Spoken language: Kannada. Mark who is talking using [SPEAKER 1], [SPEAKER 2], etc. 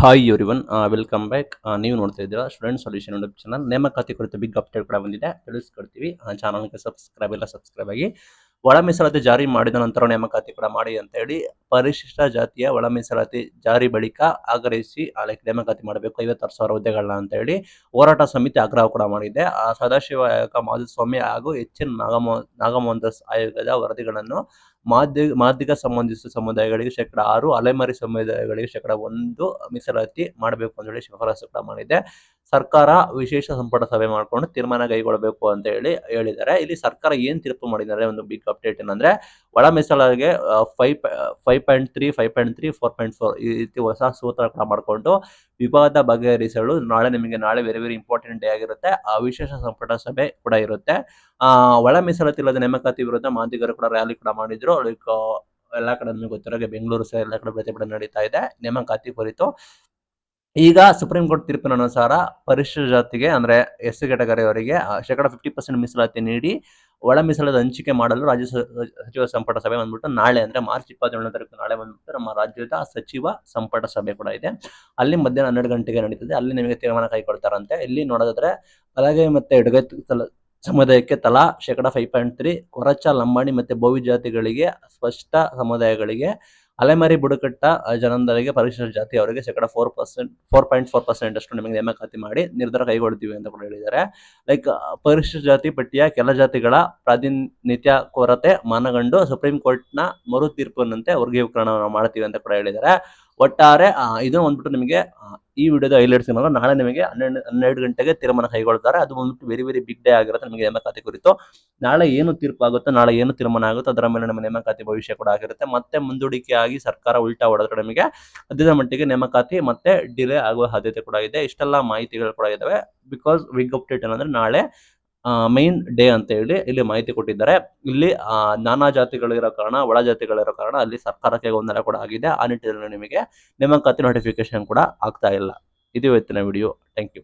[SPEAKER 1] Hi everyone welcome back. ನೀವು ನೋಡ್ತಾ ಇದ್ದೀರಾ ಸ್ಟೂಡೆಂಟ್ ಸೊಲ್ಯೂಷನ್ ಯೂಟ್ಯೂಬ್ ಚಾನಲ್. ನೇಮಕಾತಿ ಕುರಿತು ಬಿಗ್ ಅಪ್ಡೇಟ್ ಕೂಡ ಬಂದಿದೆ, ತಿಳಿಸ್ಕೊಡ್ತೀವಿ. ಚಾನಲ್ಗೆ ಸಬ್ಸ್ಕ್ರೈಬ್ ಆಗಿ. ಒಳ ಮೀಸಲಾತಿ ಜಾರಿ ಮಾಡಿದ ನಂತರ ನೇಮಕಾತಿ ಕೂಡ ಮಾಡಿ ಅಂತ ಹೇಳಿ ಪರಿಶಿಷ್ಟ ಜಾತಿಯ ಒಳ ಮೀಸಲಾತಿ ಜಾರಿ ಬಳಿಕ ಆಗ್ರಹಿಸಿ ಲೈಕ್ ನೇಮಕಾತಿ ಮಾಡಬೇಕು 56,000 ಹುದ್ದೆಗಳನ್ನ ಅಂತ ಹೇಳಿ ಹೋರಾಟ ಸಮಿತಿ ಆಗ್ರಹ ಕೂಡ ಮಾಡಿದೆ. ಸದಾಶಿವ ಆಯೋಗ, ಮಾಧುಸ್ವಾಮಿ ಹಾಗೂ ಎನ್ ನಾಗಮೋಹನ್ ದಾಸ್ ಆಯೋಗದ ವರದಿಗಳನ್ನು ಮಾದಿಗ ಸಂಬಂಧಿಸಿದ ಸಮುದಾಯಗಳಿಗೆ 6%, ಅಲೆಮಾರಿ ಸಮುದಾಯಗಳಿಗೆ 1% ಮೀಸಲಾತಿ ಮಾಡಬೇಕು ಅಂತ ಹೇಳಿ ಶಿಫಾರಸು ಕೂಡ ಮಾಡಿದೆ. ಸರ್ಕಾರ ವಿಶೇಷ ಸಂಪುಟ ಸಭೆ ಮಾಡಿಕೊಂಡು ತೀರ್ಮಾನ ಕೈಗೊಳ್ಳಬೇಕು ಅಂತ ಹೇಳಿದ್ದಾರೆ. ಇಲ್ಲಿ ಸರ್ಕಾರ ಏನ್ ತೀರ್ಪು ಮಾಡಿದ್ದಾರೆ, ಒಂದು ಬಿಗ್ ಅಪ್ಡೇಟ್ ಏನಂದ್ರೆ ಒಳ ಮೀಸಲಾತಿಗೆ 5.3, 5.3, 4.4 ಈ ರೀತಿ ಹೊಸ ಸೂತ್ರ ಕೂಡ ಮಾಡಿಕೊಂಡು ವಿವಾದ ಬಗೆಹರಿಸಲು ನಾಳೆ ವೆರಿ ವೆರಿ ಇಂಪಾರ್ಟೆಂಟ್ ಡೇ ಆಗಿರುತ್ತೆ. ಆ ವಿಶೇಷ ಸಂಪುಟ ಸಭೆ ಕೂಡ ಇರುತ್ತೆ. ಒಳ ಮೀಸಲಾತಿ ಇಲ್ಲದ ನೇಮಕಾತಿ ವಿರುದ್ಧ ಮಾದಿಗರು ಕೂಡ ರ್ಯಾಲಿ ಕೂಡ ಮಾಡಿದ್ರು. ಲೈಕ್ ಎಲ್ಲಾ ಕಡೆ ನಿಮಗೆ ಗೊತ್ತಿರೋ ಬೆಂಗಳೂರು ಸಹ ಎಲ್ಲ ಕಡೆ ಪ್ರತಿಭಟನೆ ನಡೀತಾ ಇದೆ ನೇಮಕಾತಿ ಕುರಿತು. ಈಗ ಸುಪ್ರೀಂ ಕೋರ್ಟ್ ತೀರ್ಪಿನ ಅನುಸಾರ ಪರಿಶಿಷ್ಟ ಜಾತಿಗೆ ಅಂದ್ರೆ ಎಸ್ ಕ್ಯಾಟಗರಿ ಅವರಿಗೆ 50% ಮೀಸಲಾತಿ ನೀಡಿ ಒಳ ಮೀಸಲಾತಿ ಹಂಚಿಕೆ ಮಾಡಲು ರಾಜ್ಯ ಸಚಿವ ಸಂಪುಟ ಸಭೆ ಬಂದ್ಬಿಟ್ಟು ನಾಳೆ ಅಂದ್ರೆ ಮಾರ್ಚ್ 27ನೇ ತಾರೀಕು ನಾಳೆ ಬಂದ್ಬಿಟ್ಟು ನಮ್ಮ ರಾಜ್ಯದ ಸಚಿವ ಸಂಪುಟ ಸಭೆ ಕೂಡ ಇದೆ. ಅಲ್ಲಿ ಮಧ್ಯಾಹ್ನ 12 ಗಂಟೆಗೆ ನಡೀತದೆ. ಅಲ್ಲಿ ನಿಮಗೆ ತೀರ್ಮಾನ ಕೈಗೊಳ್ತಾರಂತೆ. ಇಲ್ಲಿ ನೋಡೋದಾದ್ರೆ ಬಲಗೈ ಮತ್ತೆ ಎಡಗೈ ಸಮುದಾಯಕ್ಕೆ ತಲಾ 5.3, ಕೊರಚ, ಲಂಬಾಣಿ ಮತ್ತೆ ಬೋವಿ ಜಾತಿಗಳಿಗೆ, ಸ್ಪಷ್ಟ ಸಮುದಾಯಗಳಿಗೆ, ಅಲೆಮಾರಿ ಬುಡಕಟ್ಟ ಜನಾಂಗದವರಿಗೆ, ಪರಿಶಿಷ್ಟ ಜಾತಿ ಅವರಿಗೆ 4.4% ಅಷ್ಟು ನಿಮಗೆ ನೇಮಕಾತಿ ಮಾಡಿ ನಿರ್ಧಾರ ಕೈಗೊಳ್ತೀವಿ ಅಂತ ಕೂಡ ಹೇಳಿದ್ದಾರೆ. ಲೈಕ್ ಪರಿಶಿಷ್ಟ ಜಾತಿ ಪಟ್ಟಿಯ ಕೆಲ ಜಾತಿಗಳ ಪ್ರಾತಿನಿಧ್ಯ ಕೊರತೆ ಮಾನಗಂಡು ಸುಪ್ರೀಂ ಕೋರ್ಟ್ನ ಮರು ತೀರ್ಪಿನಂತೆ ವರ್ಗೀಕರಣ ಮಾಡ್ತೀವಿ ಅಂತ ಕೂಡ ಹೇಳಿದ್ದಾರೆ. ಒಟ್ಟಾರೆ ಇದು ಬಂದ್ಬಿಟ್ಟು ನಿಮಗೆ ಈ ವಿಡಿಯೋದ ಹೈಲೈಟ್ಸ್ ಏನಂದ್ರೆ ನಾಳೆ ನಿಮಗೆ 12 ಗಂಟೆಗೆ ತೀರ್ಮಾನ ಕೈಗೊಳ್ತಾರೆ. ಅದು ಬಂದ್ಬಿಟ್ಟು ವೆರಿ ವೆರಿ ಬಿಗ್ ಡೇ ಆಗಿರುತ್ತೆ ನಿಮಗೆ ನೇಮಕಾತಿ ಕುರಿತು. ನಾಳೆ ಏನು ತೀರ್ಪು ಆಗುತ್ತೋ, ನಾಳೆ ಏನು ತೀರ್ಮಾನ ಆಗುತ್ತೋ ಅದರ ಮೇಲೆ ನಮ್ಮ ನೇಮಕಾತಿ ಭವಿಷ್ಯ ಕೂಡ ಆಗಿರುತ್ತೆ. ಮತ್ತೆ ಮುಂದೂಡಿಕೆಯಾಗಿ ಸರ್ಕಾರ ಉಲ್ಟಾ ಹೊಡೆದ್ರೆ ನಿಮಗೆ ಸದ್ಯದ ಮಟ್ಟಿಗೆ ನೇಮಕಾತಿ ಮತ್ತೆ ಡಿಲೇ ಆಗುವ ಸಾಧ್ಯತೆ ಕೂಡ ಇದೆ. ಇಷ್ಟೆಲ್ಲ ಮಾಹಿತಿಗಳು ಕೂಡ ಇದಾವೆ. ಬಿಕಾಸ್ ಬಿಗ್ ಅಪ್ಡೇಟ್ ಏನಂದ್ರೆ ನಾಳೆ ಮೈನ್ ಡೇ ಅಂತ ಹೇಳಿ ಇಲ್ಲಿ ಮಾಹಿತಿ ಕೊಟ್ಟಿದ್ದಾರೆ. ಇಲ್ಲಿ ನಾನಾ ಜಾತಿಗಳಿರೋ ಕಾರಣ, ಒಳ ಜಾತಿಗಳಿರೋ ಕಾರಣ ಅಲ್ಲಿ ಸರ್ಕಾರಕ್ಕೆ ಗೊಂದಲ ಕೂಡ ಆಗಿದೆ. ಆ ನಿಟ್ಟಿನಲ್ಲಿ ನಿಮಗೆ ನೇಮಕಾತಿ ನೋಟಿಫಿಕೇಶನ್ ಕೂಡ ಆಗ್ತಾ ಇಲ್ಲ. ಇದು ಇವತ್ತಿನ ವಿಡಿಯೋ. Thank you.